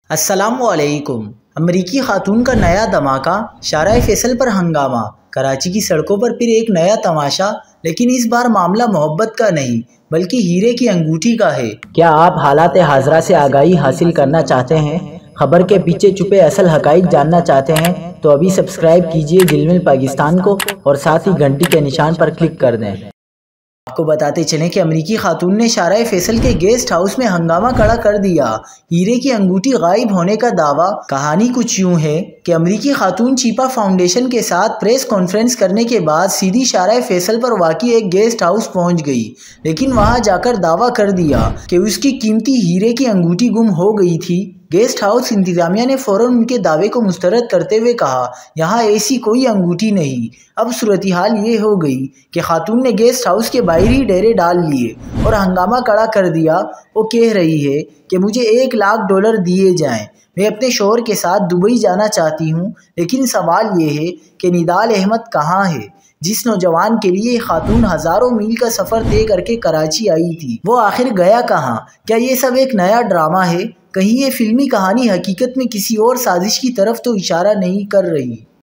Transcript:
अस्सलामुअलैकुम। अमरीकी खातून का नया धमाका, शाराए फैसल पर हंगामा। कराची की सड़कों पर फिर एक नया तमाशा, लेकिन इस बार मामला मोहब्बत का नहीं बल्कि हीरे की अंगूठी का है। क्या आप हालात हाजरा से आगाही हासिल करना चाहते हैं? खबर के पीछे छुपे असल हकाइक जानना चाहते हैं? तो अभी सब्सक्राइब कीजिए जिलमिल पाकिस्तान को और साथ ही घंटी के निशान पर क्लिक कर दें। आपको बताते चलें कि अमरीकी खातून ने शाराए फैसल के गेस्ट हाउस में हंगामा खड़ा कर दिया। हीरे की अंगूठी गायब होने का दावा। कहानी कुछ यूं है कि अमरीकी खातून चीपा फाउंडेशन के साथ प्रेस कॉन्फ्रेंस करने के बाद सीधी शाराए फैसल पर वाक़ई एक गेस्ट हाउस पहुंच गई, लेकिन वहां जाकर दावा कर दिया कि उसकी कीमती हीरे की अंगूठी गुम हो गई थी। गेस्ट हाउस इंतजामिया ने फौरन उनके दावे को मुस्तरद करते हुए कहा, यहाँ ऐसी कोई अंगूठी नहीं। अब सूरत हाल ये हो गई कि खातून ने गेस्ट हाउस के बाहर ही डेरे डाल लिए और हंगामा खड़ा कर दिया। वो कह रही है कि मुझे $1 लाख दिए जाएं, मैं अपने शौहर के साथ दुबई जाना चाहती हूँ। लेकिन सवाल ये है कि निदाल अहमद कहाँ है, जिस नौजवान के लिए खातून हजारों मील का सफर तय करके कराची आई थी? वो आखिर गया कहाँ? क्या ये सब एक नया ड्रामा है? कहीं ये फिल्मी कहानी हकीकत में किसी और साजिश की तरफ तो इशारा नहीं कर रही?